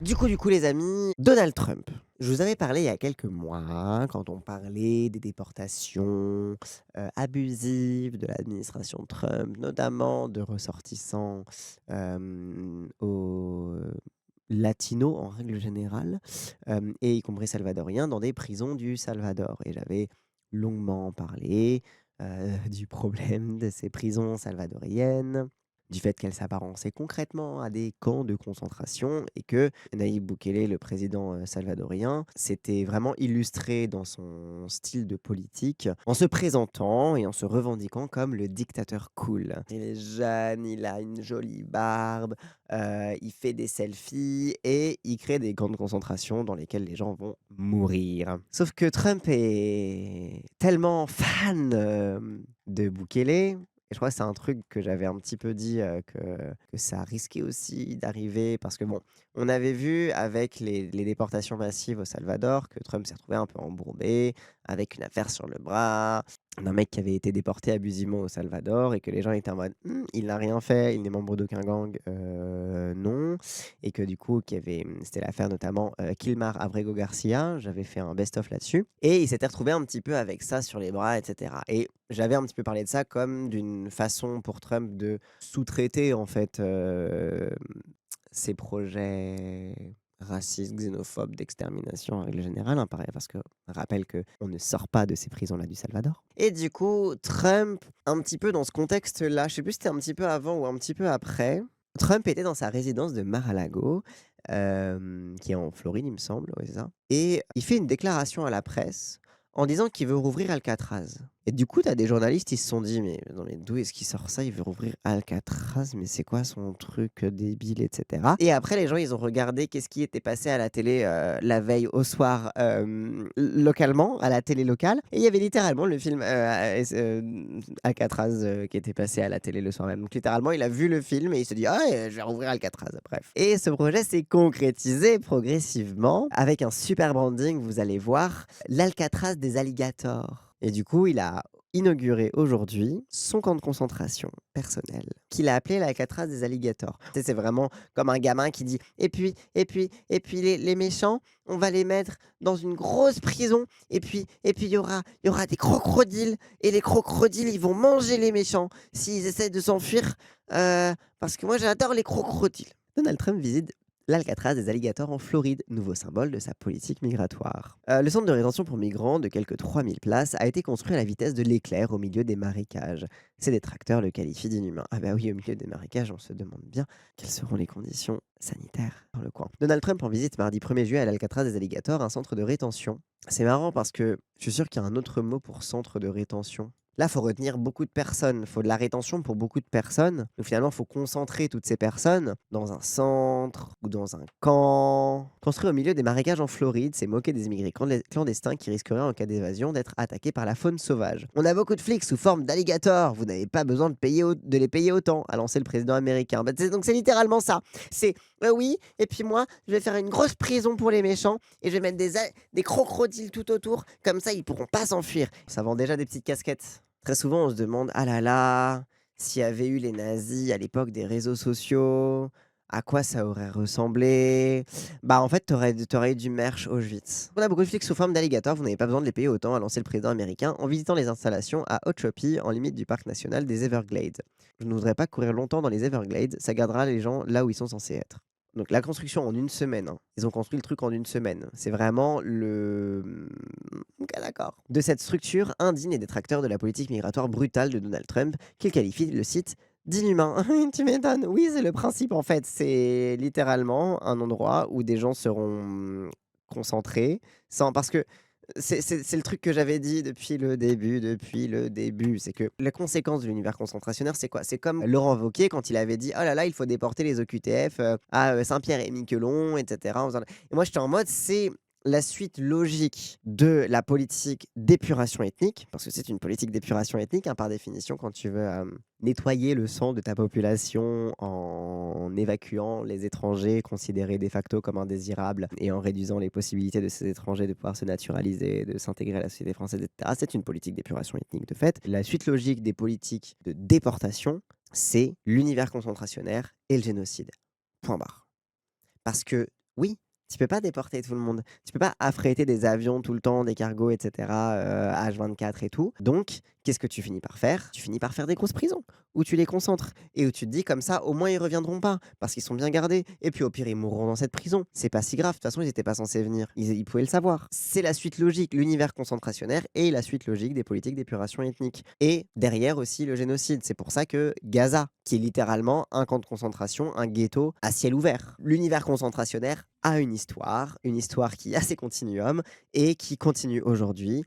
Du coup, les amis, Donald Trump. Je vous avais parlé il y a quelques mois, quand on parlait des déportations abusives de l'administration Trump, notamment de ressortissants latinos en règle générale, et y compris salvadoriens, dans des prisons du Salvador. Et j'avais longuement parlé du problème de ces prisons salvadoriennes, du fait qu'elles s'apparençaient concrètement à des camps de concentration et que Nayib Bukele, le président salvadorien, s'était vraiment illustré dans son style de politique en se présentant et en se revendiquant comme le dictateur cool. Il est jeune, il a une jolie barbe, il fait des selfies et il crée des camps de concentration dans lesquels les gens vont mourir. Sauf que Trump est tellement fan de Bukele, et je crois que c'est un truc que j'avais un petit peu dit, que ça risquait aussi d'arriver parce que bon, on avait vu avec les déportations massives au Salvador que Trump s'est retrouvé un peu embourbé, avec une affaire sur le bras, d'un mec qui avait été déporté abusivement au Salvador et que les gens étaient en mode: Il n'a rien fait, il n'est membre d'aucun gang, non», et que du coup qu'il y avait, c'était l'affaire notamment, Kilmar Abrego Garcia, j'avais fait un best of là-dessus et il s'était retrouvé un petit peu avec ça sur les bras et cetera, et j'avais un petit peu parlé de ça comme d'une façon pour Trump de sous-traiter en fait, ses projets racistes, xénophobes, d'extermination en règle générale, hein, pareil, parce que rappelle qu'on ne sort pas de ces prisons-là du Salvador. Et du coup, Trump, un petit peu dans ce contexte-là, je sais plus si c'était un petit peu avant ou un petit peu après, Trump était dans sa résidence de Mar-a-Lago, qui est en Floride, il me semble, ouais, c'est ça. Et il fait une déclaration à la presse en disant qu'il veut rouvrir Alcatraz. Et du coup, tu as des journalistes, ils se sont dit: «Mais non, mais d'où est-ce qu'il sort ça? Il veut rouvrir Alcatraz, mais c'est quoi son truc, débile?» et cetera. Et après, les gens, ils ont regardé qu'est-ce qui était passé à la télé, la veille au soir, localement, à la télé locale, et il y avait littéralement le film, Alcatraz, qui était passé à la télé le soir même. Donc littéralement, il a vu le film et il se dit: «Ah ouais, je vais rouvrir Alcatraz», bref. Et ce projet s'est concrétisé progressivement avec un super branding, vous allez voir, l'Alcatraz des alligators. Et du coup, il a inauguré aujourd'hui son camp de concentration personnel, qu'il a appelé l'Alcatraz des alligators. Tu sais, c'est vraiment comme un gamin qui dit: «Et puis les méchants, on va les mettre dans une grosse prison, et puis il y aura des crocodiles, et les crocodiles, ils vont manger les méchants s'ils essaient de s'enfuir, parce que moi j'adore les crocodiles». Donald Trump visite l'Alcatraz des alligators en Floride, nouveau symbole de sa politique migratoire. Le centre de rétention pour migrants, de quelques 3000 places, a été construit à la vitesse de l'éclair au milieu des marécages. Ses détracteurs le qualifient d'inhumain. Ah bah oui, au milieu des marécages, on se demande bien quelles seront les conditions sanitaires dans le coin. Donald Trump en visite mardi 1er juillet à l'Alcatraz des alligators, un centre de rétention. C'est marrant parce que je suis sûr qu'il y a un autre mot pour centre de rétention. Là, faut retenir beaucoup de personnes, faut de la rétention pour beaucoup de personnes. Donc finalement, il faut concentrer toutes ces personnes dans un centre ou dans un camp. Construit au milieu des marécages en Floride, c'est moquer des immigrés clandestins qui risqueraient en cas d'évasion d'être attaqués par la faune sauvage. On a beaucoup de flics sous forme d'alligators, vous n'avez pas besoin de les payer autant, a lancé le président américain. Bah, donc c'est littéralement ça. C'est oui, et puis moi, je vais faire une grosse prison pour les méchants et je vais mettre des crocodiles tout autour, comme ça ils pourront pas s'enfuir. Ça vend déjà des petites casquettes. Très souvent, on se demande: «Ah là là, s'il y avait eu les nazis à l'époque des réseaux sociaux, à quoi ça aurait ressemblé?» Bah, en fait, tu aurais eu du merch Auschwitz. On a beaucoup de flics sous forme d'alligators, vous n'avez pas besoin de les payer autant, a lancé le président américain en visitant les installations à Okeechobee, en limite du parc national des Everglades. Je ne voudrais pas courir longtemps dans les Everglades, ça gardera les gens là où ils sont censés être. Donc la construction en une semaine, hein. Ils ont construit le truc en une semaine. C'est vraiment OK, d'accord. De cette structure indigne et détracteur de la politique migratoire brutale de Donald Trump, qu'il qualifie, le site, d'inhumain. Tu m'étonnes. Oui, c'est le principe en fait. C'est littéralement un endroit où des gens seront, concentrés sans parce que c'est le truc que j'avais dit depuis le début, c'est que la conséquence de l'univers concentrationnaire, c'est quoi? C'est comme Laurent Wauquiez quand il avait dit: «Oh là là, il faut déporter les OQTF, à, Saint-Pierre-et-Miquelon» et cetera, en faisant et moi j'étais en mode: «C'est la suite logique de la politique d'épuration ethnique», parce que c'est une politique d'épuration ethnique, hein, par définition, quand tu veux, nettoyer le sang de ta population en évacuant les étrangers considérés de facto comme indésirables et en réduisant les possibilités de ces étrangers de pouvoir se naturaliser, de s'intégrer à la société française, et cetera. C'est une politique d'épuration ethnique de fait. La suite logique des politiques de déportation, c'est l'univers concentrationnaire et le génocide. Point barre. Parce que Oui, tu peux pas déporter tout le monde. Tu peux pas affréter des avions tout le temps, des cargos, et cetera, H24 et tout. Donc, qu'est-ce que tu finis par faire? Tu finis par faire des grosses prisons, où tu les concentres et où tu te dis comme ça, au moins ils reviendront pas, parce qu'ils sont bien gardés et puis au pire, ils mourront dans cette prison. C'est pas si grave, de toute façon, ils étaient pas censés venir. Ils pouvaient le savoir. C'est la suite logique, l'univers concentrationnaire et la suite logique des politiques d'épuration ethnique. Et derrière aussi le génocide. C'est pour ça que Gaza, qui est littéralement un camp de concentration, un ghetto à ciel ouvert. L'univers concentrationnaire a une histoire qui a ses continuums et qui continue aujourd'hui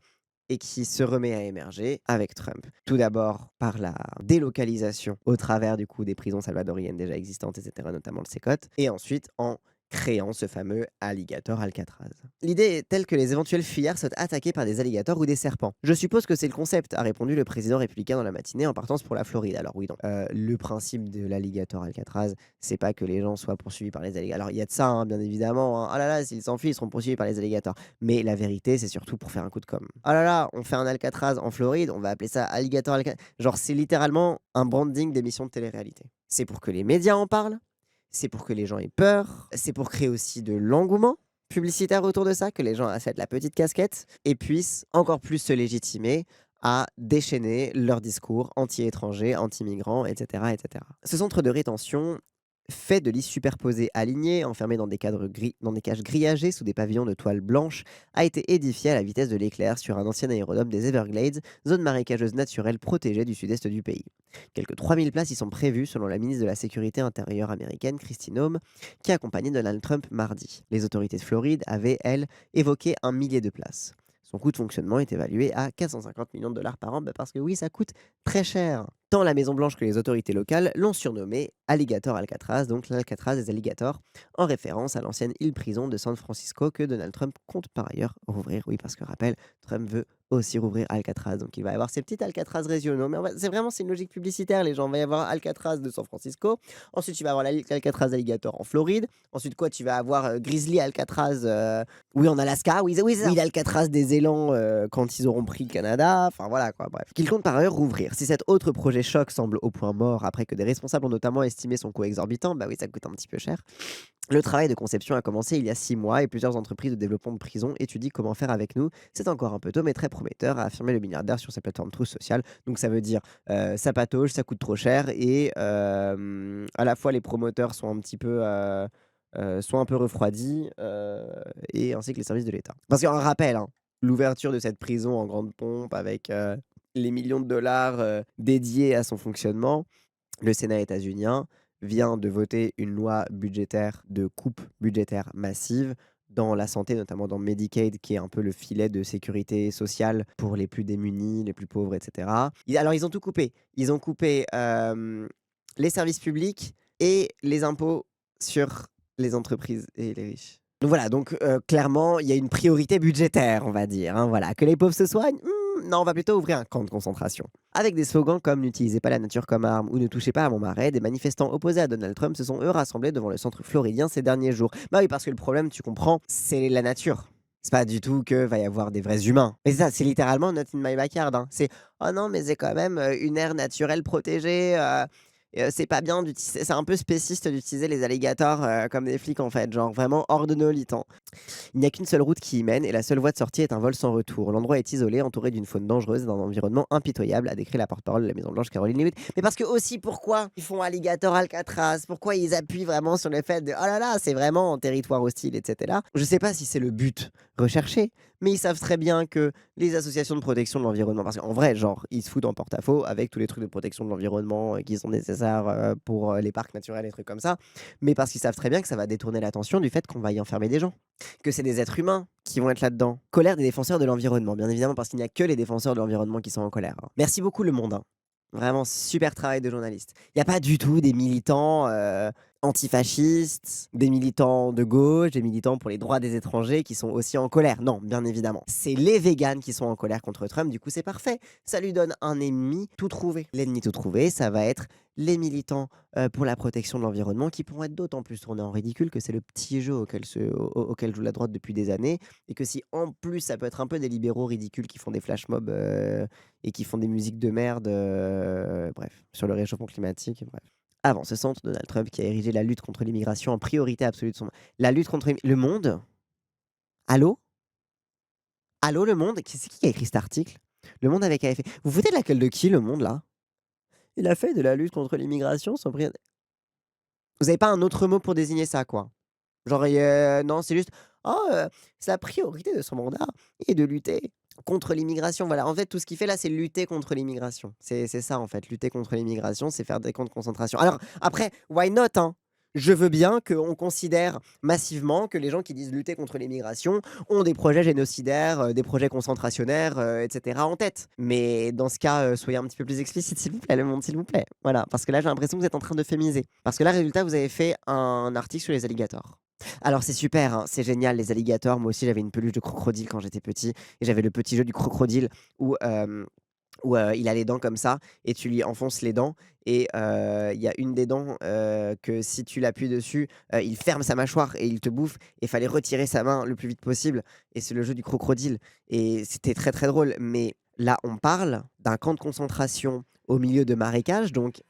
et qui se remet à émerger avec Trump. Tout d'abord par la délocalisation au travers du coup des prisons salvadoriennes déjà existantes, etc., notamment le Sécotte, et ensuite en créant ce fameux alligator Alcatraz. L'idée est telle que les éventuels fuyards soient attaqués par des alligators ou des serpents. Je suppose que c'est le concept, a répondu le président républicain dans la matinée en partance pour la Floride. Alors oui, donc, le principe de l'alligator Alcatraz, c'est pas que les gens soient poursuivis par les alligators. Alors il y a de ça, hein, bien évidemment. Hein. Ah là là, s'ils s'enfuient, ils seront poursuivis par les alligators. Mais la vérité, c'est surtout pour faire un coup de com'. Ah là là, on fait un Alcatraz en Floride, on va appeler ça alligator Alcatraz. Genre, c'est littéralement un branding d'émission de télé-réalité. C'est pour que les médias en parlent, c'est pour que les gens aient peur, c'est pour créer aussi de l'engouement publicitaire autour de ça, que les gens achètent la petite casquette et puissent encore plus se légitimer à déchaîner leur discours anti-étrangers, anti-migrants, etc., etc. Ce centre de rétention, fait de lits superposés alignés, enfermés dans des dans des cages grillagées sous des pavillons de toile blanche, a été édifié à la vitesse de l'éclair sur un ancien aérodrome des Everglades, zone marécageuse naturelle protégée du sud-est du pays. Quelques 3000 places y sont prévues selon la ministre de la Sécurité intérieure américaine, Kristi Noem, qui a accompagné Donald Trump mardi. Les autorités de Floride avaient, elles, évoqué 1 millier de places. Son coût de fonctionnement est évalué à 450 millions de dollars par an, parce que oui, ça coûte très cher. Tant la Maison-Blanche que les autorités locales l'ont surnommé Alligator Alcatraz, donc l'Alcatraz des alligators, en référence à l'ancienne île-prison de San Francisco que Donald Trump compte par ailleurs rouvrir. Oui, parce que rappel, Trump veut aussi rouvrir Alcatraz, donc il va y avoir ces petits Alcatraz régionaux. Mais c'est une logique publicitaire, les gens. Il va y avoir Alcatraz de San Francisco, ensuite tu vas avoir l'Alcatraz Alligator en Floride, ensuite quoi, tu vas avoir Grizzly Alcatraz, oui, en Alaska, oui, oui, oui, l'Alcatraz des élans quand ils auront pris le Canada, enfin voilà quoi, bref. Qu'il compte par ailleurs rouvrir. Si cet autre projet choc semble au point mort après que des responsables ont notamment estimé son coût exorbitant, bah oui, ça coûte un petit peu cher. Le travail de conception a commencé il y a 6 mois et plusieurs entreprises de développement de prisons étudient comment faire avec nous. C'est encore un peu tôt, mais très prometteur, a affirmé le milliardaire sur sa plateforme Truth Social. Donc ça veut dire ça patauge, ça coûte trop cher et à la fois les promoteurs sont un peu refroidis et ainsi que les services de l'État. Parce qu'un rappel, hein, l'ouverture de cette prison en grande pompe avec les millions de dollars dédiés à son fonctionnement, le Sénat états-unien vient de voter une loi budgétaire de coupe budgétaire massive dans la santé, notamment dans Medicaid, qui est un peu le filet de sécurité sociale pour les plus démunis, les plus pauvres, etc. Alors, ils ont tout coupé. Ils ont coupé les services publics et les impôts sur les entreprises et les riches. Donc voilà, donc clairement, il y a une priorité budgétaire, on va dire. Hein, voilà. Que les pauvres se soignent, non, on va plutôt ouvrir un camp de concentration. Avec des slogans comme "N'utilisez pas la nature comme arme" ou "Ne touchez pas à mon marais", des manifestants opposés à Donald Trump se sont eux rassemblés devant le centre floridien ces derniers jours. Bah oui, parce que le problème, tu comprends, c'est la nature. C'est pas du tout que va y avoir des vrais humains. Mais ça, c'est littéralement not in my backyard. Hein. C'est oh non, mais c'est quand même une aire naturelle protégée. C'est pas bien d'utiliser. C'est un peu spéciste d'utiliser les alligators comme des flics en fait, genre vraiment hors de nos litans. Il n'y a qu'une seule route qui y mène et la seule voie de sortie est un vol sans retour. L'endroit est isolé, entouré d'une faune dangereuse et d'un environnement impitoyable, a décrit la porte-parole de la Maison-Blanche, Caroline Leavitt. Mais parce que aussi, pourquoi ils font alligator Alcatraz? Pourquoi ils appuient vraiment sur le fait de oh là là, c'est vraiment en territoire hostile, etc. Je sais pas si c'est le but recherché, mais ils savent très bien que les associations de protection de l'environnement, parce qu'en vrai, genre, ils se foutent en porte-à-faux avec tous les trucs de protection de l'environnement qui sont nécessaires pour les parcs naturels et trucs comme ça, mais parce qu'ils savent très bien que ça va détourner l'attention du fait qu'on va y enfermer des gens. Que c'est des êtres humains qui vont être là-dedans. Colère des défenseurs de l'environnement, bien évidemment, parce qu'il n'y a que les défenseurs de l'environnement qui sont en colère. Hein. Merci beaucoup, Le Monde. Hein. Vraiment, super travail de journaliste. Il n'y a pas du tout des militants antifascistes, des militants de gauche, des militants pour les droits des étrangers qui sont aussi en colère. Non, bien évidemment. C'est les véganes qui sont en colère contre Trump, du coup c'est parfait. Ça lui donne un ennemi tout trouvé. L'ennemi tout trouvé, ça va être les militants pour la protection de l'environnement qui pourront être d'autant plus tournés en ridicule que c'est le petit jeu auquel joue la droite depuis des années et que si en plus ça peut être un peu des libéraux ridicules qui font des flash mobs et qui font des musiques de merde, bref, sur le réchauffement climatique, bref. Avant ce centre, Donald Trump qui a érigé la lutte contre l'immigration en priorité absolue de son la lutte contre le Monde? Allô? Allô Le Monde? C'est qui a écrit cet article? Le Monde avec AFP. Vous vous foutez de la gueule de qui Le Monde là? Il a fait de la lutte contre l'immigration son pri vous avez pas un autre mot pour désigner ça quoi? Genre, non, c'est juste: «Oh, sa priorité de son mandat est de lutter contre l'immigration». Voilà, en fait, tout ce qu'il fait là, c'est lutter contre l'immigration. C'est ça, en fait, lutter contre l'immigration, c'est faire des camps de concentration. Alors après, why not, hein? Je veux bien qu'on considère massivement que les gens qui disent lutter contre l'immigration ont des projets génocidaires, des projets concentrationnaires, et cetera en tête. Mais dans ce cas, soyez un petit peu plus explicite, s'il vous plaît, Le Monde, s'il vous plaît. Voilà, parce que là, j'ai l'impression que vous êtes en train d'euphémiser. Parce que là, résultat, vous avez fait un article sur les alligators. Alors c'est super, hein, c'est génial les alligators. Moi aussi j'avais une peluche de crocodile quand j'étais petit et j'avais le petit jeu du crocodile où, il a les dents comme ça et tu lui enfonces les dents et il y a une des dents, que si tu l'appuies dessus, il ferme sa mâchoire et il te bouffe et fallait retirer sa main le plus vite possible et c'est le jeu du crocodile et c'était très, très drôle. Mais là, on parle d'un camp de concentration au milieu de marécages donc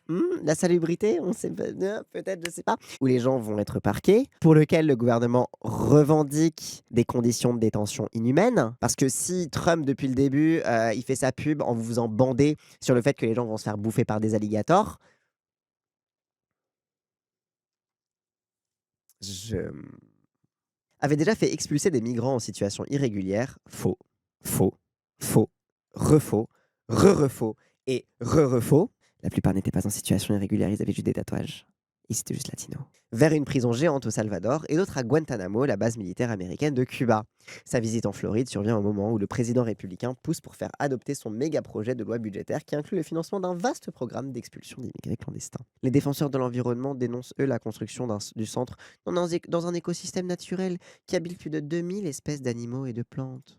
la salubrité, on sait pas, peut-être, je sais pas, où les gens vont être parqués, pour lequel le gouvernement revendique des conditions de détention inhumaines. Parce que si Trump, depuis le début, il fait sa pub en vous faisant bander sur le fait que les gens vont se faire bouffer par des alligators, je avait déjà fait expulser des migrants en situation irrégulière. Faux, faux, faux, refaux, re-refaux et re-refaux. La plupart n'étaient pas en situation irrégulière, ils avaient juste des tatouages. Ils étaient juste latinos. Vers une prison géante au Salvador et d'autres à Guantanamo, la base militaire américaine de Cuba. Sa visite en Floride survient au moment où le président républicain pousse pour faire adopter son méga projet de loi budgétaire qui inclut le financement d'un vaste programme d'expulsion d'immigrés clandestins. Les défenseurs de l'environnement dénoncent, eux, la construction du centre dans un écosystème naturel qui habite plus de 2000 espèces d'animaux et de plantes.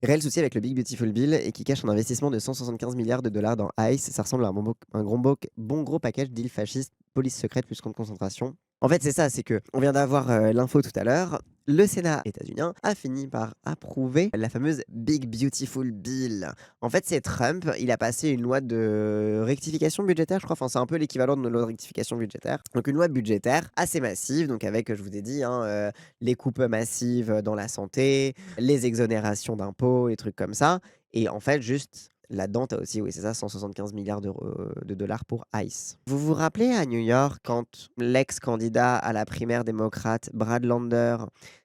Réel souci avec le Big Beautiful Bill et qui cache un investissement de 175 milliards de dollars dans ICE. Ça ressemble à bon gros package deal fasciste, police secrète plus camp de concentration. En fait, c'est ça, c'est que on vient d'avoir l'info tout à l'heure. Le Sénat états-unien a fini par approuver la fameuse Big Beautiful Bill. En fait, c'est Trump, il a passé une loi de rectification budgétaire, je crois. Enfin, c'est un peu l'équivalent de nos lois de rectification budgétaire. Donc, une loi budgétaire assez massive, donc avec, je vous ai dit, hein, les coupes massives dans la santé, les exonérations d'impôts, les trucs comme ça. Et en fait, juste là-dedans, tu as aussi, oui, c'est ça, 175 milliards de dollars pour ICE. Vous vous rappelez à New York, quand l'ex-candidat à la primaire démocrate, Brad Lander,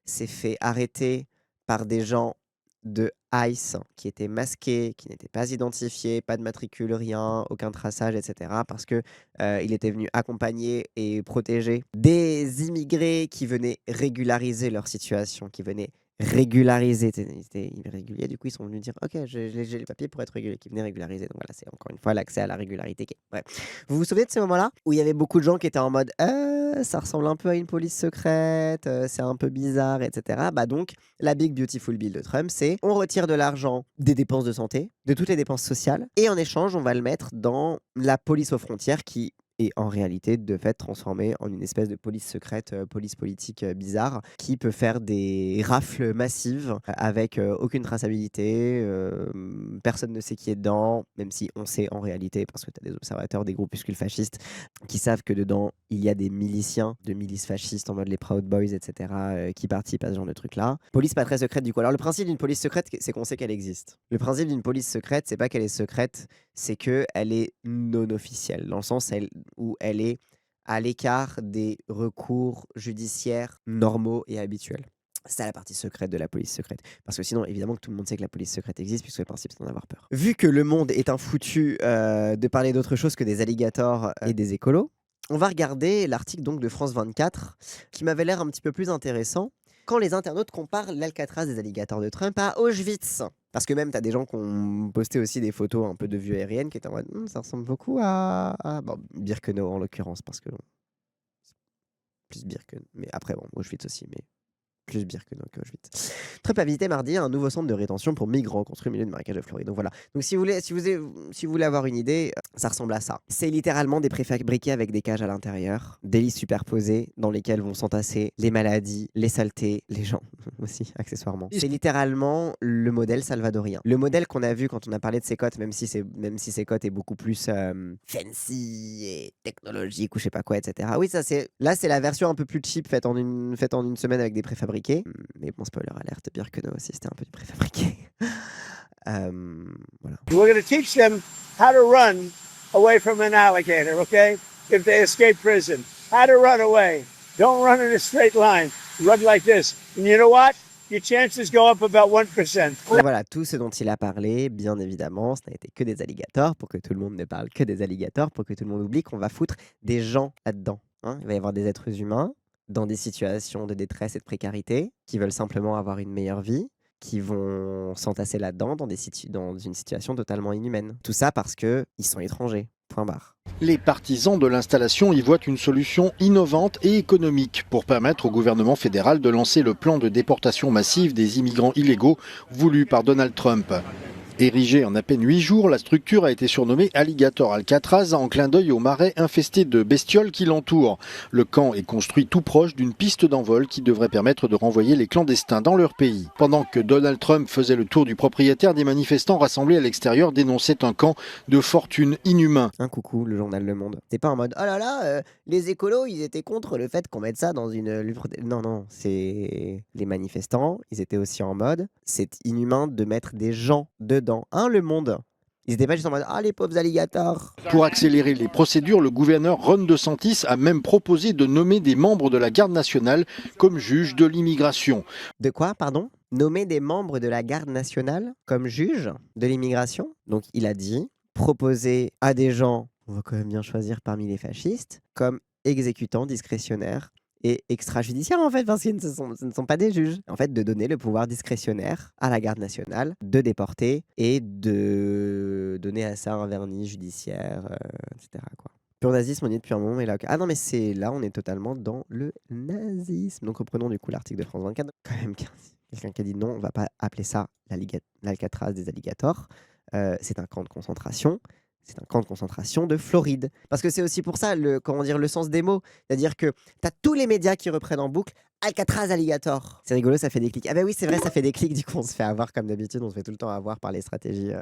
s'est fait arrêter par des gens de ICE qui étaient masqués, qui n'étaient pas identifiés, pas de matricule, rien, aucun traçage, etc. Parce que il était venu accompagner et protéger des immigrés qui venaient régulariser leur situation, qui venaient régulariser. Ils étaient irréguliers, du coup, ils sont venus dire: «OK, j'ai les papiers pour être régulier», qui venaient régulariser. Donc voilà, c'est encore une fois l'accès à la régularité qui est bref. Vous vous souvenez de ces moments-là? Où il y avait beaucoup de gens qui étaient en mode: ça ressemble un peu à une police secrète, c'est un peu bizarre» et cetera. Bah, donc la Big Beautiful Bill de Trump, c'est: on retire de l'argent des dépenses de santé, de toutes les dépenses sociales et en échange, on va le mettre dans la police aux frontières qui est en réalité, de fait, transformée en une espèce de police secrète, police politique, bizarre qui peut faire des rafles massives avec, aucune traçabilité, personne ne sait qui est dedans, même si on sait en réalité parce que tu as des observateurs, des groupuscules fascistes qui savent que dedans, il y a des miliciens de milices fascistes en mode les Proud Boys et cetera, qui participent à ce genre de trucs-là. Police pas très secrète du coup. Alors le principe d'une police secrète, c'est qu'on sait qu'elle existe. Le principe d'une police secrète, c'est pas qu'elle est secrète, c'est qu'elle est non officielle, dans le sens où elle est à l'écart des recours judiciaires normaux et habituels. C'est ça la partie secrète de la police secrète. Parce que sinon, évidemment que tout le monde sait que la police secrète existe, puisque le principe, c'est d'en avoir peur. Vu que le monde est un foutu de parler d'autre chose que des alligators et des écolos, on va regarder l'article donc de France 24 qui m'avait l'air un petit peu plus intéressant quand les internautes comparent l'Alcatraz des alligators de Trump à Auschwitz. Parce que même, tu as des gens qui ont posté aussi des photos un peu de vues aériennes qui étaient en mode ça ressemble beaucoup à bon, Birkenau en l'occurrence, parce que plus Birkenau. Mais après, bon, Auschwitz aussi, mais plus Birkenau qu'Auschwitz. Trump a visité mardi un nouveau centre de rétention pour migrants construit au milieu de marécages de Floride. Donc voilà. Donc si vous voulez avoir une idée, ça ressemble à ça. C'est littéralement des préfabriqués avec des cages à l'intérieur, des lits superposés dans lesquels vont s'entasser les maladies, les saletés, les gens aussi, accessoirement. C'est littéralement le modèle salvadorien. Le modèle qu'on a vu quand on a parlé de Sécotte, même si Sécotte est beaucoup plus fancy et technologique ou je sais pas quoi, etc. Oui, ça c'est là c'est la version un peu plus cheap faite en une semaine avec des préfabriqués. Mais bon, spoiler alerte, Birkenau aussi c'était un peu du préfabriqué. Voilà. We're going to teach them how to run away from an alligator, okay? If they escape prison, how to run away. Don't run in a straight line. Run like this. And you know what? Your chances go up about 1%. Voilà, tout ce dont il a parlé, bien évidemment, ce n'a été que des alligators, pour que tout le monde ne parle que des alligators, pour que tout le monde oublie qu'on va foutre des gens là-dedans. Hein. Il va y avoir des êtres humains dans des situations de détresse et de précarité, qui veulent simplement avoir une meilleure vie, qui vont s'entasser là-dedans dans une situation totalement inhumaine. Tout ça parce qu'ils sont étrangers. Point barre. Les partisans de l'installation y voient une solution innovante et économique pour permettre au gouvernement fédéral de lancer le plan de déportation massive des immigrants illégaux voulu par Donald Trump. Érigée en à peine 8 jours, la structure a été surnommée Alligator Alcatraz en clin d'œil aux marais infestés de bestioles qui l'entourent. Le camp est construit tout proche d'une piste d'envol qui devrait permettre de renvoyer les clandestins dans leur pays. Pendant que Donald Trump faisait le tour du propriétaire, des manifestants rassemblés à l'extérieur dénonçaient un camp de fortune inhumain. Un coucou, le journal Le Monde. C'est pas en mode « Oh là là, les écolos, ils étaient contre le fait qu'on mette ça dans une... » Non, c'est les manifestants, ils étaient aussi en mode « C'est inhumain de mettre des gens dedans. » Hein, Le Monde. Ils étaient pas juste en mode « Ah, les pauvres alligators !» Pour accélérer les procédures, le gouverneur Ron DeSantis a même proposé de nommer des membres de la garde nationale comme juges de l'immigration. De quoi, pardon? Nommer des membres de la garde nationale comme juges de l'immigration. Donc il a dit proposer à des gens, on va quand même bien choisir parmi les fascistes, comme exécutants discrétionnaires et extrajudiciaires en fait, parce qu'ils ce ne sont pas des juges. En fait, de donner le pouvoir discrétionnaire à la garde nationale de déporter et de donner à ça un vernis judiciaire, etc. Quoi. Pur nazisme, on y est depuis un moment. Et là, ah non, mais c'est là, on est totalement dans le nazisme. Donc reprenons du coup l'article de France 24. Quand même quelqu'un qui a dit non, on ne va pas appeler ça l'Alcatraz des alligators. C'est un camp de concentration. C'est un camp de concentration de Floride. Parce que c'est aussi pour ça, le sens des mots. C'est-à-dire que tu as tous les médias qui reprennent en boucle Alcatraz Alligator. C'est rigolo, ça fait des clics. Ah ben oui, c'est vrai, ça fait des clics. Du coup, on se fait avoir comme d'habitude. On se fait tout le temps avoir par les stratégies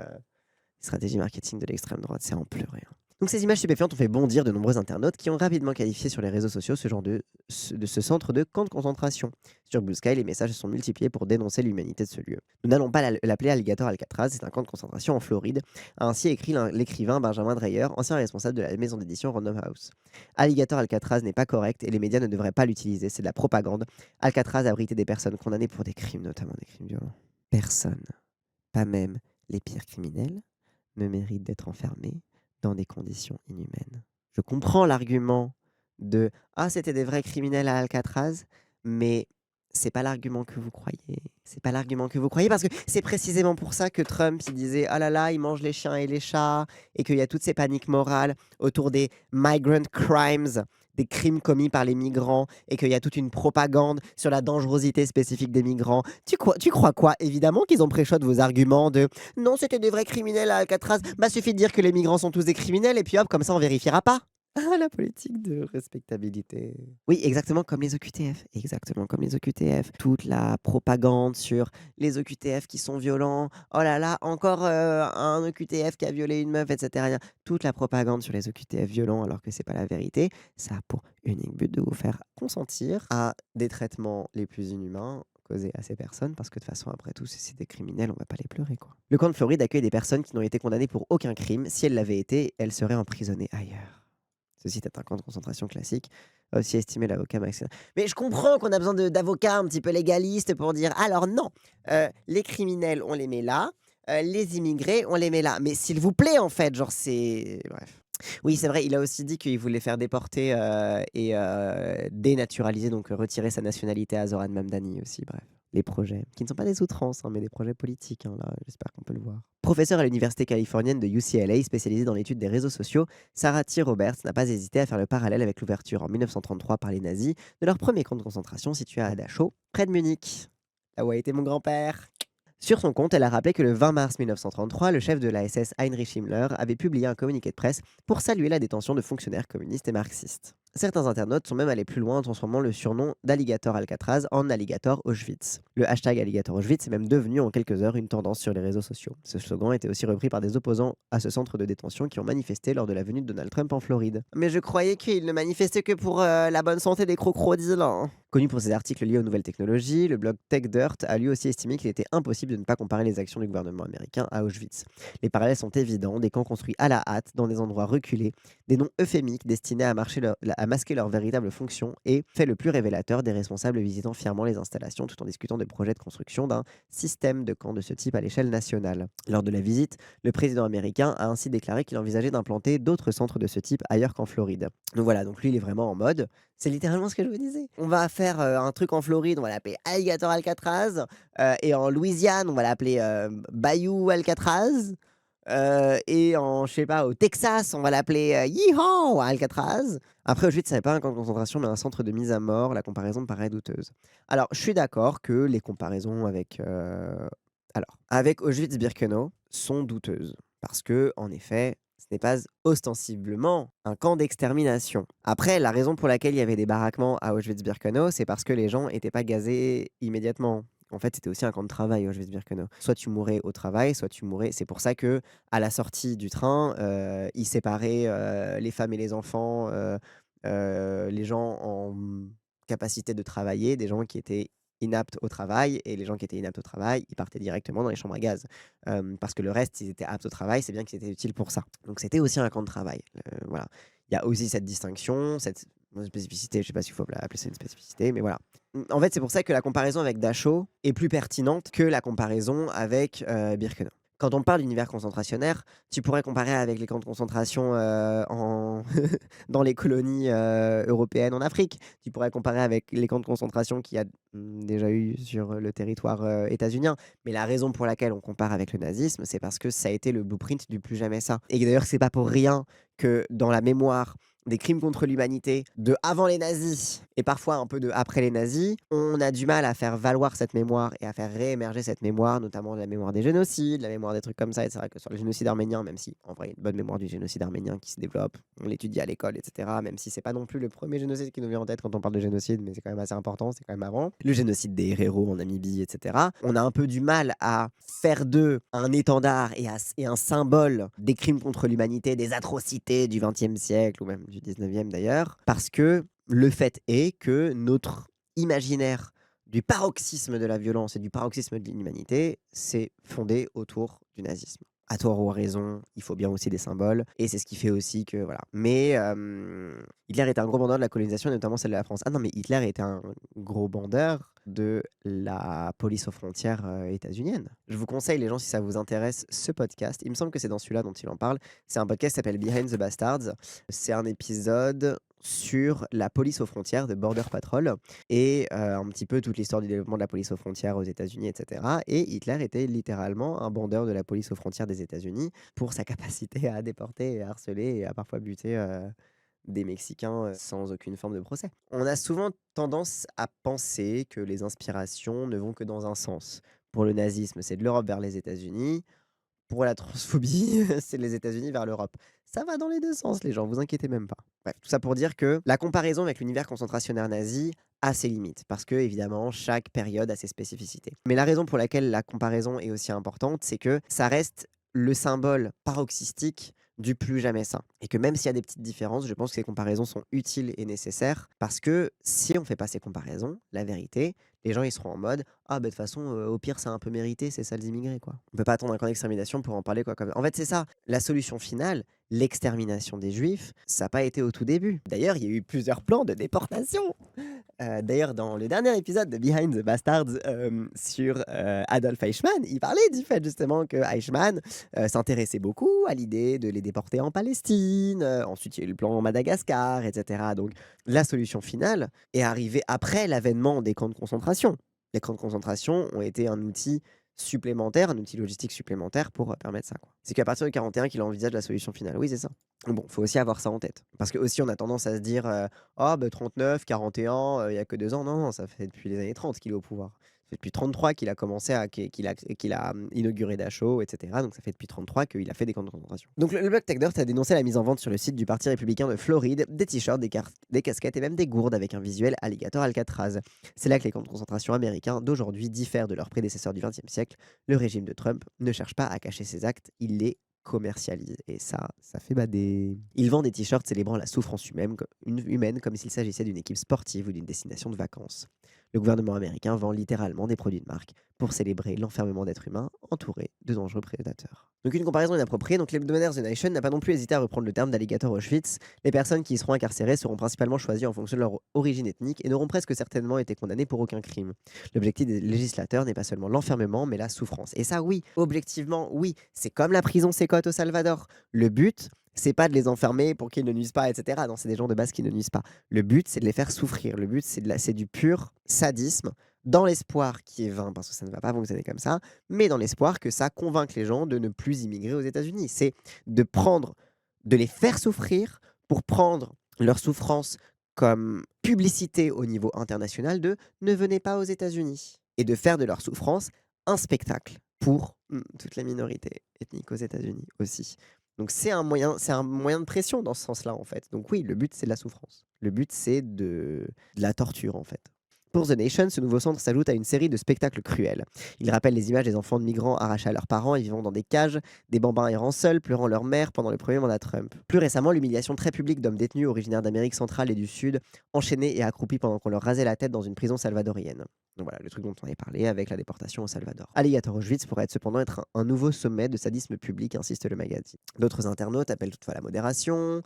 marketing de l'extrême droite. C'est en pleurer. Hein. Donc ces images stupéfiantes ont fait bondir de nombreux internautes qui ont rapidement qualifié sur les réseaux sociaux ce genre de ce centre de camp de concentration. Sur Blue Sky, les messages se sont multipliés pour dénoncer l'humanité de ce lieu. Nous n'allons pas l'appeler Alligator Alcatraz, c'est un camp de concentration en Floride, a ainsi écrit l'écrivain Benjamin Dreyer, ancien responsable de la maison d'édition Random House. Alligator Alcatraz n'est pas correct et les médias ne devraient pas l'utiliser, c'est de la propagande. Alcatraz a abrité des personnes condamnées pour des crimes, notamment des crimes violents. Personne, pas même les pires criminels, ne mérite d'être enfermés dans des conditions inhumaines. Je comprends l'argument de « Ah, c'était des vrais criminels à Alcatraz », mais c'est pas l'argument que vous croyez. C'est pas l'argument que vous croyez parce que c'est précisément pour ça que Trump il disait « Ah là là, ils mangent les chiens et les chats » et qu'il y a toutes ces paniques morales autour des migrant crimes, des crimes commis par les migrants et qu'il y a toute une propagande sur la dangerosité spécifique des migrants. Tu crois quoi? Évidemment qu'ils ont pré-shot vos arguments de « Non, c'était des vrais criminels à Alcatraz. Bah, suffit de dire que les migrants sont tous des criminels et puis hop, comme ça, on vérifiera pas. » Ah, la politique de respectabilité. Oui, exactement comme les OQTF. Exactement comme les OQTF. Toute la propagande sur les OQTF qui sont violents. Oh là là, encore un OQTF qui a violé une meuf, etc. Toute la propagande sur les OQTF violents alors que c'est pas la vérité. Ça a pour unique but de vous faire consentir à des traitements les plus inhumains causés à ces personnes, parce que de toute façon, après tout, si c'est des criminels, on va pas les pleurer, quoi. Le camp de Floride accueille des personnes qui n'ont été condamnées pour aucun crime. Si elles l'avaient été, elles seraient emprisonnées ailleurs. Ceci est un camp de concentration classique, a aussi estimé l'avocat Max. Mais je comprends qu'on a besoin d'avocats un petit peu légalistes pour dire alors non, les criminels, on les met là, les immigrés, on les met là. Mais s'il vous plaît, en fait, genre c'est. Bref. Oui, c'est vrai, il a aussi dit qu'il voulait faire déporter, et dénaturaliser, donc retirer sa nationalité à Zoran Mamdani aussi, bref. Les projets, qui ne sont pas des outrances, hein, mais des projets politiques, hein, là, j'espère qu'on peut le voir. Professeure à l'université californienne de UCLA, spécialisée dans l'étude des réseaux sociaux, Sarah T. Roberts n'a pas hésité à faire le parallèle avec l'ouverture en 1933 par les nazis de leur premier camp de concentration situé à Dachau, près de Munich, là où a été mon grand-père. Sur son compte, elle a rappelé que le 20 mars 1933, le chef de la SS Heinrich Himmler avait publié un communiqué de presse pour saluer la détention de fonctionnaires communistes et marxistes. Certains internautes sont même allés plus loin en transformant le surnom d'Alligator Alcatraz en Alligator Auschwitz. Le hashtag Alligator Auschwitz est même devenu en quelques heures une tendance sur les réseaux sociaux. Ce slogan était aussi repris par des opposants à ce centre de détention qui ont manifesté lors de la venue de Donald Trump en Floride. Mais je croyais qu'il ne manifestait que pour la bonne santé des crocodiles, hein. Connu pour ses articles liés aux nouvelles technologies, le blog TechDirt a lui aussi estimé qu'il était impossible de ne pas comparer les actions du gouvernement américain à Auschwitz. Les parallèles sont évidents, des camps construits à la hâte, dans des endroits reculés, des noms euphémiques destinés à masquer leur véritable fonction et, fait le plus révélateur, des responsables visitant fièrement les installations tout en discutant de projets de construction d'un système de camps de ce type à l'échelle nationale. Lors de la visite, le président américain a ainsi déclaré qu'il envisageait d'implanter d'autres centres de ce type ailleurs qu'en Floride. Donc voilà, donc lui il est vraiment en mode. C'est littéralement ce que je vous disais. On va faire un truc en Floride, on va l'appeler Alligator Alcatraz. Et en Louisiane, on va l'appeler Bayou Alcatraz. Et en, je sais pas, au Texas, on va l'appeler Yeehaw Alcatraz. Après, Auschwitz, ce n'est pas un camp de concentration, mais un centre de mise à mort. La comparaison me paraît douteuse. Alors, je suis d'accord que les comparaisons avec Auschwitz-Birkenau sont douteuses. Parce que, en effet, ce n'est pas ostensiblement un camp d'extermination. Après, la raison pour laquelle il y avait des baraquements à Auschwitz-Birkenau, c'est parce que les gens n'étaient pas gazés immédiatement. En fait, c'était aussi un camp de travail, Auschwitz-Birkenau. Soit tu mourais au travail, soit tu mourais. C'est pour ça que, à la sortie du train, ils séparaient les femmes et les enfants, les gens en capacité de travailler, des gens qui étaient inaptes au travail, et les gens qui étaient inaptes au travail, ils partaient directement dans les chambres à gaz. Parce que le reste, s'ils étaient aptes au travail, c'est bien qu'ils étaient utiles pour ça. Donc c'était aussi un camp de travail. Voilà. Il y a aussi cette distinction, cette spécificité, je ne sais pas s'il faut appeler ça une spécificité, mais voilà. En fait, c'est pour ça que la comparaison avec Dachau est plus pertinente que la comparaison avec Birkenau. Quand on parle d'univers concentrationnaire, tu pourrais comparer avec les camps de concentration dans les colonies européennes en Afrique. Tu pourrais comparer avec les camps de concentration qu'il y a déjà eu sur le territoire états-unien. Mais la raison pour laquelle on compare avec le nazisme, c'est parce que ça a été le blueprint du plus jamais ça. Et d'ailleurs, c'est pas pour rien que dans la mémoire des crimes contre l'humanité de avant les nazis et parfois un peu de après les nazis, on a du mal à faire valoir cette mémoire et à faire réémerger cette mémoire, notamment la mémoire des génocides, la mémoire des trucs comme ça. Et c'est vrai que sur le génocide arménien, même si en vrai il y a une bonne mémoire du génocide arménien qui se développe, on l'étudie à l'école, etc. Même si c'est pas non plus le premier génocide qui nous vient en tête quand on parle de génocide, mais c'est quand même assez important, c'est quand même avant. Le génocide des Herero en Namibie, etc. On a un peu du mal à faire d'eux un étendard et un symbole des crimes contre l'humanité, des atrocités du XXe siècle ou même du XIXe d'ailleurs, parce que le fait est que notre imaginaire du paroxysme de la violence et du paroxysme de l'inhumanité s'est fondé autour du nazisme. À tort ou à raison, il faut bien aussi des symboles, et c'est ce qui fait aussi que voilà. Mais Hitler était un gros bandeur de la colonisation, et notamment celle de la France. Ah non, mais Hitler était un gros bandeur de la police aux frontières états-unienne. Je vous conseille, les gens, si ça vous intéresse, ce podcast. Il me semble que c'est dans celui-là dont il en parle. C'est un podcast qui s'appelle Behind the Bastards. C'est un épisode sur la police aux frontières de Border Patrol et un petit peu toute l'histoire du développement de la police aux frontières aux États-Unis, etc. Et Hitler était littéralement un bandeur de la police aux frontières des États-Unis pour sa capacité à déporter et à harceler et à parfois buter des Mexicains sans aucune forme de procès. On a souvent tendance à penser que les inspirations ne vont que dans un sens. Pour le nazisme, c'est de l'Europe vers les États-Unis. Pour la transphobie, c'est les États-Unis vers l'Europe. Ça va dans les deux sens, les gens, vous inquiétez même pas. Bref, tout ça pour dire que la comparaison avec l'univers concentrationnaire nazi a ses limites, parce que évidemment, chaque période a ses spécificités. Mais la raison pour laquelle la comparaison est aussi importante, c'est que ça reste le symbole paroxystique du plus jamais sain. Et que même s'il y a des petites différences, je pense que ces comparaisons sont utiles et nécessaires, parce que si on fait pas ces comparaisons, la vérité, les gens ils seront en mode ah bah de toute façon au pire c'est un peu mérité ces sales immigrés quoi. On peut pas attendre un camp d'extermination pour en parler quoi. En fait c'est ça, la solution finale l'extermination des Juifs, ça n'a pas été au tout début. D'ailleurs, il y a eu plusieurs plans de déportation. D'ailleurs, dans le dernier épisode de Behind the Bastards sur Adolf Eichmann, il parlait du fait justement que Eichmann s'intéressait beaucoup à l'idée de les déporter en Palestine. Ensuite, il y a eu le plan Madagascar, etc. Donc, la solution finale est arrivée après l'avènement des camps de concentration. Les camps de concentration ont été un outil supplémentaire, un outil logistique supplémentaire pour permettre ça, quoi. C'est qu'à partir de 41 qu'il envisage la solution finale. Oui, c'est ça. Bon, faut aussi avoir ça en tête. Parce que aussi, on a tendance à se dire ah, bah 39, 41, il y a que 2 ans. Non, non, ça fait depuis les années 30 qu'il est au pouvoir. Ça fait depuis 33 qu'il a commencé à qu'il a inauguré Dachau, etc. Donc ça fait depuis 33 qu'il a fait des camps de concentration. Donc le Blog Tech Dirt a dénoncé la mise en vente sur le site du Parti républicain de Floride des t-shirts, des casquettes et même des gourdes avec un visuel alligator Alcatraz. C'est là que les camps de concentration américains d'aujourd'hui diffèrent de leurs prédécesseurs du XXe siècle. Le régime de Trump ne cherche pas à cacher ses actes, il les commercialise. Et ça fait bader. Il vend des t-shirts célébrant la souffrance humaine comme s'il s'agissait d'une équipe sportive ou d'une destination de vacances. Le gouvernement américain vend littéralement des produits de marque pour célébrer l'enfermement d'êtres humains entourés de dangereux prédateurs. Donc une comparaison inappropriée, donc l'hebdomadaire The Nation n'a pas non plus hésité à reprendre le terme d'alligator Auschwitz. Les personnes qui y seront incarcérées seront principalement choisies en fonction de leur origine ethnique et n'auront presque certainement été condamnées pour aucun crime. L'objectif des législateurs n'est pas seulement l'enfermement, mais la souffrance. Et ça, oui, objectivement, oui, c'est comme la prison Sécotte au Salvador. Le but, c'est pas de les enfermer pour qu'ils ne nuisent pas, etc. Non, c'est des gens de base qui ne nuisent pas. Le but, c'est de les faire souffrir. Le but, c'est du pur sadisme, dans l'espoir qui est vain, parce que ça ne va pas fonctionner comme ça, mais dans l'espoir que ça convainque les gens de ne plus immigrer aux États-Unis. C'est de les faire souffrir pour prendre leur souffrance comme publicité au niveau international de ne venez pas aux États-Unis et de faire de leur souffrance un spectacle pour toute la minorité ethnique aux États-Unis aussi. Donc c'est un moyen de pression dans ce sens-là en fait. Donc oui, le but c'est de la souffrance. Le but c'est de la torture en fait. Pour The Nation, ce nouveau centre s'ajoute à une série de spectacles cruels. Il rappelle les images des enfants de migrants arrachés à leurs parents et vivant dans des cages, des bambins errant seuls, pleurant leur mère pendant le premier mandat Trump. Plus récemment, l'humiliation très publique d'hommes détenus originaires d'Amérique centrale et du Sud, enchaînés et accroupis pendant qu'on leur rasait la tête dans une prison salvadorienne. Donc voilà, le truc dont on avait parlé avec la déportation au Salvador. Alligator Auschwitz pourrait cependant être un nouveau sommet de sadisme public, insiste le magazine. D'autres internautes appellent toutefois à la modération.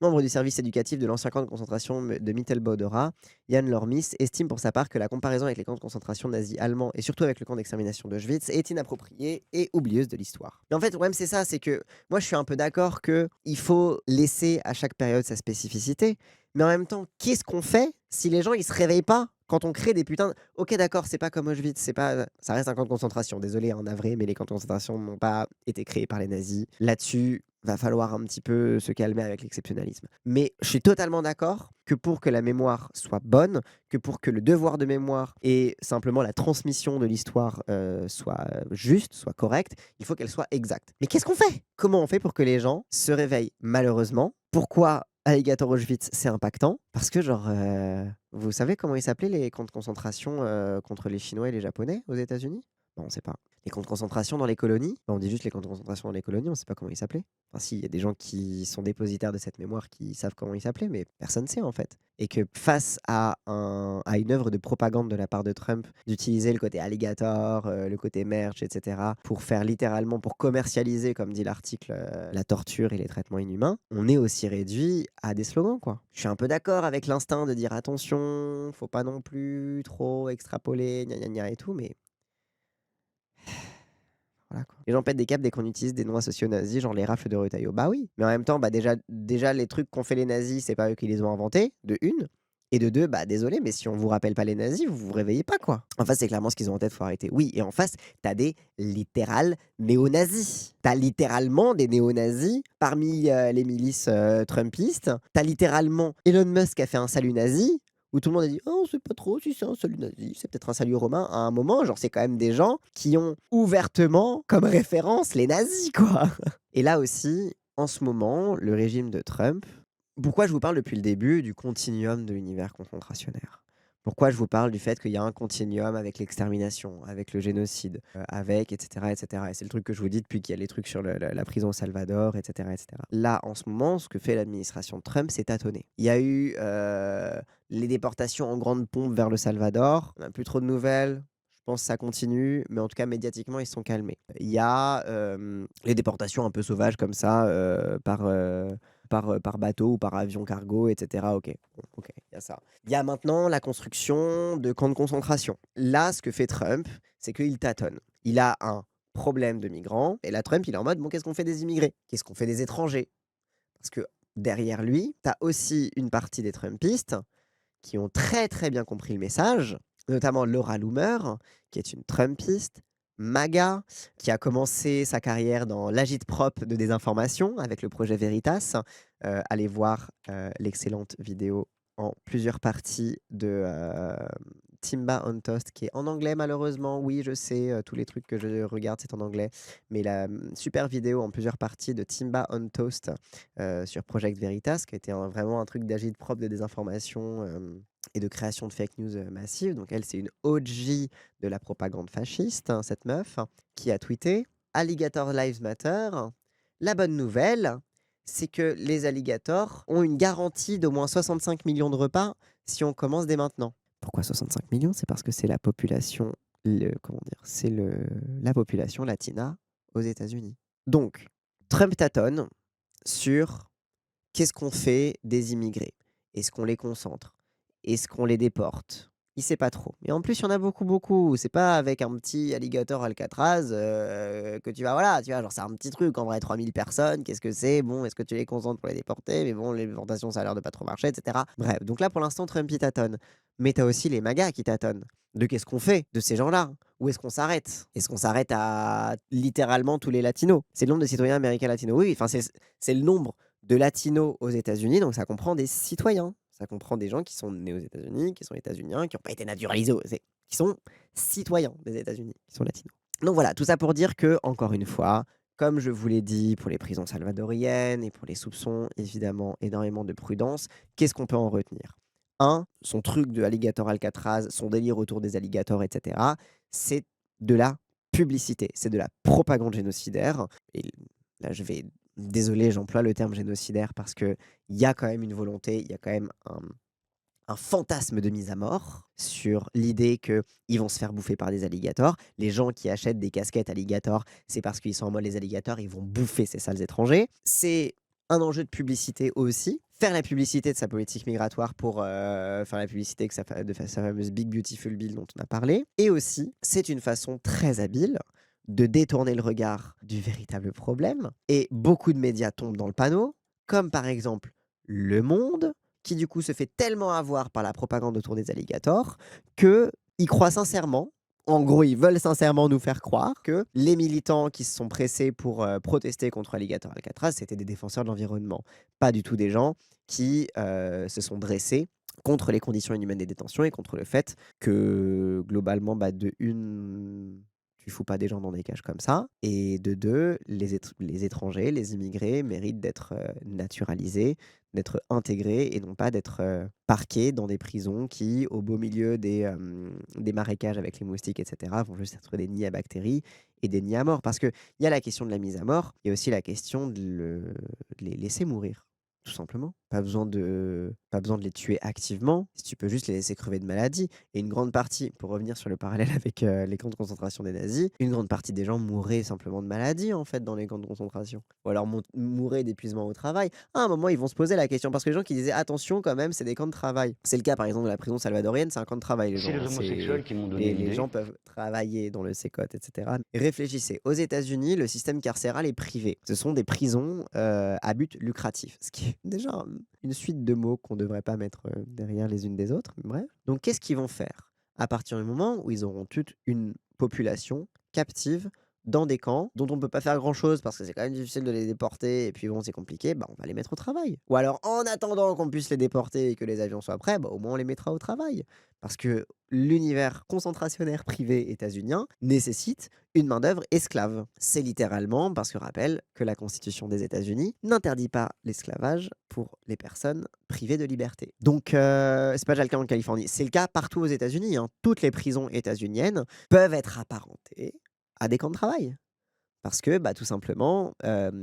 Membre du service éducatif de l'ancien camp de concentration de Mittelbau-Dora, Jan Lormis estime pour sa part que la comparaison avec les camps de concentration nazis allemands et surtout avec le camp d'extermination d'Auschwitz est inappropriée et oublieuse de l'histoire. Mais en fait, le problème c'est ça, c'est que moi je suis un peu d'accord qu'il faut laisser à chaque période sa spécificité, mais en même temps, qu'est-ce qu'on fait si les gens ils se réveillent pas quand on crée des putains Ok d'accord, c'est pas comme Auschwitz, ça reste un camp de concentration, désolé, en navré, mais les camps de concentration n'ont pas été créés par les nazis. Là-dessus, va falloir un petit peu se calmer avec l'exceptionnalisme. Mais je suis totalement d'accord que pour que la mémoire soit bonne, que pour que le devoir de mémoire et simplement la transmission de l'histoire soit juste, soit correcte, il faut qu'elle soit exacte. Mais qu'est-ce qu'on fait? Comment on fait pour que les gens se réveillent malheureusement? Pourquoi Alligator Auschwitz, c'est impactant? Parce que genre, vous savez comment ils s'appelaient les camps de concentration contre les Chinois et les Japonais aux États-Unis? Bon, on ne sait pas. Les camps de concentration dans les colonies, on dit juste les camps de concentration dans les colonies, on ne sait pas comment ils s'appelaient. Enfin si, il y a des gens qui sont dépositaires de cette mémoire qui savent comment ils s'appelaient, mais personne ne sait en fait. Et que face à une œuvre de propagande de la part de Trump, d'utiliser le côté alligator, le côté merch, etc., pour faire littéralement, pour commercialiser, comme dit l'article, la torture et les traitements inhumains, on est aussi réduit à des slogans, quoi. Je suis un peu d'accord avec l'instinct de dire attention, faut pas non plus trop extrapoler, gna gna gna et tout, mais voilà, quoi. Les gens pètent des câbles dès qu'on utilise des noms associés aux nazis, genre les rafles de Retailleau. Bah oui, mais en même temps, bah déjà les trucs qu'ont fait les nazis, c'est pas eux qui les ont inventés, de une. Et de deux, bah désolé, mais si on vous rappelle pas les nazis, vous vous réveillez pas, quoi. En face, c'est clairement ce qu'ils ont en tête, faut arrêter. Oui, et en face, t'as des littéral néo-nazis. T'as littéralement des néo-nazis parmi les milices trumpistes. T'as littéralement Elon Musk qui a fait un salut nazi, où tout le monde a dit oh, on sait pas trop si c'est un salut nazi, c'est peut-être un salut romain. À un moment, genre, c'est quand même des gens qui ont ouvertement comme référence les nazis, quoi. Et là aussi, en ce moment, le régime de Trump. Pourquoi je vous parle depuis le début du continuum de l'univers concentrationnaire? Pourquoi je vous parle du fait qu'il y a un continuum avec l'extermination, avec le génocide, avec etc., etc. Et c'est le truc que je vous dis depuis qu'il y a les trucs sur la prison au Salvador, etc., etc. Là, en ce moment, ce que fait l'administration de Trump, c'est tâtonner. Il y a eu les déportations en grande pompe vers le Salvador. On n'a plus trop de nouvelles. Je pense que ça continue, mais en tout cas, médiatiquement, ils se sont calmés. Il y a les déportations un peu sauvages comme ça, par bateau ou par avion cargo, et cetera. OK, bon, OK, il y a ça. Il y a maintenant la construction de camps de concentration. Là, ce que fait Trump, c'est qu'il tâtonne. Il a un problème de migrants et là, Trump, il est en mode: «Bon, qu'est-ce qu'on fait des immigrés? Qu'est-ce qu'on fait des étrangers?» Parce que derrière lui, tu as aussi une partie des trumpistes qui ont très, très bien compris le message, notamment Laura Loomer, qui est une trumpiste, MAGA, qui a commencé sa carrière dans l'agite-prop de désinformation avec le projet Veritas. Allez voir l'excellente vidéo en plusieurs parties de Timba on Toast, qui est en anglais malheureusement. Oui, je sais, tous les trucs que je regarde, c'est en anglais. Mais la super vidéo en plusieurs parties de Timba on Toast sur Project Veritas, qui a été vraiment un truc d'agite-prop de désinformation et de création de fake news massive. Donc elle, c'est une OG de la propagande fasciste, hein, cette meuf, qui a tweeté Alligator Lives Matter. La bonne nouvelle, c'est que les alligators ont une garantie d'au moins 65 millions de repas si on commence dès maintenant. Pourquoi 65 millions? C'est parce que c'est la population, comment dire, c'est la population latina aux États-Unis. Donc, Trump tâtonne sur qu'est-ce qu'on fait des immigrés? Est-ce qu'on les concentre? Est-ce qu'on les déporte? Il sait pas trop. Et en plus, il y en a beaucoup, beaucoup. C'est pas avec un petit alligator Alcatraz que tu vas, voilà, tu vois, genre c'est un petit truc en vrai, 3000 personnes, qu'est-ce que c'est? Bon, est-ce que tu les concentres pour les déporter? Mais bon, les déportations, ça a l'air de pas trop marcher, etc. Bref, donc là, pour l'instant, Trump, il tâtonne. Mais tu as aussi les MAGA qui tâtonnent. De qu'est-ce qu'on fait de ces gens-là? Où est-ce qu'on s'arrête? Est-ce qu'on s'arrête à littéralement tous les latinos? C'est le nombre de citoyens américains latinos. Oui, enfin, c'est le nombre de latinos aux États-Unis, donc ça comprend des citoyens. Ça comprend des gens qui sont nés aux États-Unis, qui sont états-uniens, qui n'ont pas été naturalisés, qui sont citoyens des États-Unis, qui sont latinos. Donc voilà, tout ça pour dire que, encore une fois, comme je vous l'ai dit pour les prisons salvadoriennes et pour les soupçons, évidemment, énormément de prudence. Qu'est-ce qu'on peut en retenir? Un, son truc de alligator Alcatraz, son délire autour des alligators, etc., c'est de la publicité, c'est de la propagande génocidaire. Et là, désolé, j'emploie le terme génocidaire parce qu'il y a quand même une volonté, il y a quand même un fantasme de mise à mort sur l'idée qu'ils vont se faire bouffer par des alligators. Les gens qui achètent des casquettes alligators, c'est parce qu'ils sont en mode les alligators, ils vont bouffer ces sales étrangers. C'est un enjeu de publicité aussi. Faire la publicité de sa politique migratoire pour faire la publicité de sa fameuse Big Beautiful Bill dont on a parlé. Et aussi, c'est une façon très habile de détourner le regard du véritable problème. Et beaucoup de médias tombent dans le panneau, comme par exemple Le Monde, qui du coup se fait tellement avoir par la propagande autour des alligators qu'ils croient sincèrement, en gros ils veulent sincèrement nous faire croire que les militants qui se sont pressés pour protester contre Alligator Alcatraz, c'était des défenseurs de l'environnement. Pas du tout des gens qui se sont dressés contre les conditions inhumaines des détentions et contre le fait que globalement, de une, tu fous pas des gens dans des cages comme ça, et de deux, les étrangers, les immigrés méritent d'être naturalisés, d'être intégrés et non pas d'être parqués dans des prisons qui, au beau milieu des marécages avec les moustiques, etc., vont juste être des nids à bactéries et des nids à mort. Parce qu'il y a la question de la mise à mort, il y a aussi la question de les laisser mourir. Tout simplement. Pas besoin de les tuer activement, si tu peux juste les laisser crever de maladie. Et une grande partie, pour revenir sur le parallèle avec les camps de concentration des nazis, une grande partie des gens mouraient simplement de maladie, en fait, dans les camps de concentration. Ou alors mouraient d'épuisement au travail. À un moment, ils vont se poser la question, parce que les gens qui disaient attention quand même, c'est des camps de travail. C'est le cas, par exemple, de la prison salvadorienne, c'est un camp de travail. C'est les homosexuels qui m'ont donné Les l'idée. gens peuvent travailler dans le sécote, etc. Réfléchissez, aux États-Unis, le système carcéral est privé. Ce sont des prisons à but lucratif, ce qui est déjà une suite de mots qu'on ne devrait pas mettre derrière les unes des autres. Bref. Donc, qu'est-ce qu'ils vont faire à partir du moment où ils auront toute une population captive dans des camps dont on ne peut pas faire grand-chose parce que c'est quand même difficile de les déporter et puis bon, c'est compliqué, on va les mettre au travail. Ou alors, en attendant qu'on puisse les déporter et que les avions soient prêts, au moins on les mettra au travail. Parce que l'univers concentrationnaire privé états-unien nécessite une main-d'œuvre esclave. C'est littéralement parce que rappelle que la Constitution des États-Unis n'interdit pas l'esclavage pour les personnes privées de liberté. Donc, c'est pas déjà le cas en Californie, c'est le cas partout aux États-Unis. Toutes les prisons états-uniennes peuvent être apparentées à des camps de travail. Parce que, tout simplement,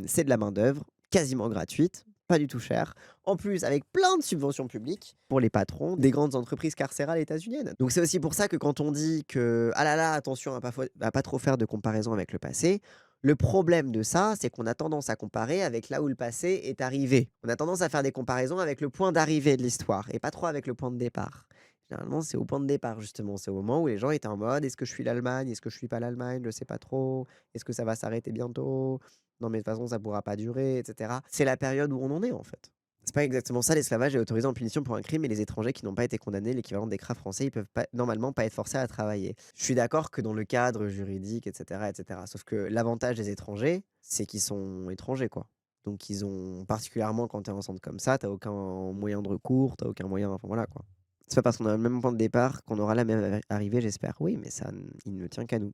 c'est de la main-d'œuvre quasiment gratuite pas du tout cher. En plus, avec plein de subventions publiques pour les patrons des grandes entreprises carcérales états-uniennes. Donc c'est aussi pour ça que quand on dit que ah là là, attention à pas trop faire de comparaison avec le passé, le problème de ça, c'est qu'on a tendance à comparer avec là où le passé est arrivé. On a tendance à faire des comparaisons avec le point d'arrivée de l'histoire et pas trop avec le point de départ. Généralement, c'est au point de départ, justement. C'est au moment où les gens étaient en mode: est-ce que je suis l'Allemagne? Est-ce que je suis pas l'Allemagne? Je sais pas trop. Est-ce que ça va s'arrêter bientôt? Non, mais de toute façon, ça pourra pas durer, etc. C'est la période où on en est, en fait. C'est pas exactement ça, l'esclavage est autorisé en punition pour un crime et les étrangers qui n'ont pas été condamnés, l'équivalent des CRA français, ils peuvent pas, normalement pas être forcés à travailler. Je suis d'accord que dans le cadre juridique, etc., etc. Sauf que l'avantage des étrangers, c'est qu'ils sont étrangers, quoi. Donc ils ont, particulièrement quand t'es en centre comme ça, t'as aucun moyen de recours, t'as aucun moyen, enfin voilà quoi. C'est pas parce qu'on a le même point de départ qu'on aura la même arrivée, j'espère. Oui, mais ça, il ne tient qu'à nous.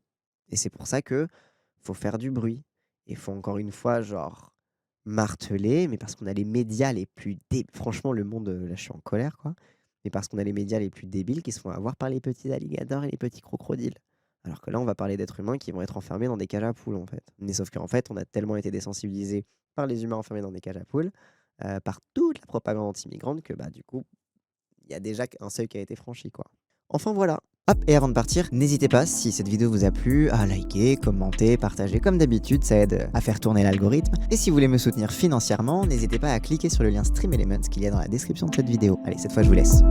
Et c'est pour ça que faut faire du bruit. Et faut encore une fois, genre, marteler, mais parce qu'on a les médias les plus débiles. Franchement, le monde, là, je suis en colère, quoi. Mais parce qu'on a les médias les plus débiles qui se font avoir par les petits alligators et les petits crocodiles. Alors que là, on va parler d'êtres humains qui vont être enfermés dans des cages à poules, en fait. Mais sauf qu'en fait, on a tellement été désensibilisés par les humains enfermés dans des cages à poules, par toute la propagande anti-migrante, que bah, du coup, il y a déjà un seuil qui a été franchi, quoi. Enfin voilà. Hop, et avant de partir, n'hésitez pas, si cette vidéo vous a plu, à liker, commenter, partager comme d'habitude, ça aide à faire tourner l'algorithme. Et si vous voulez me soutenir financièrement, n'hésitez pas à cliquer sur le lien Stream Elements qu'il y a dans la description de cette vidéo. Allez, cette fois je vous laisse.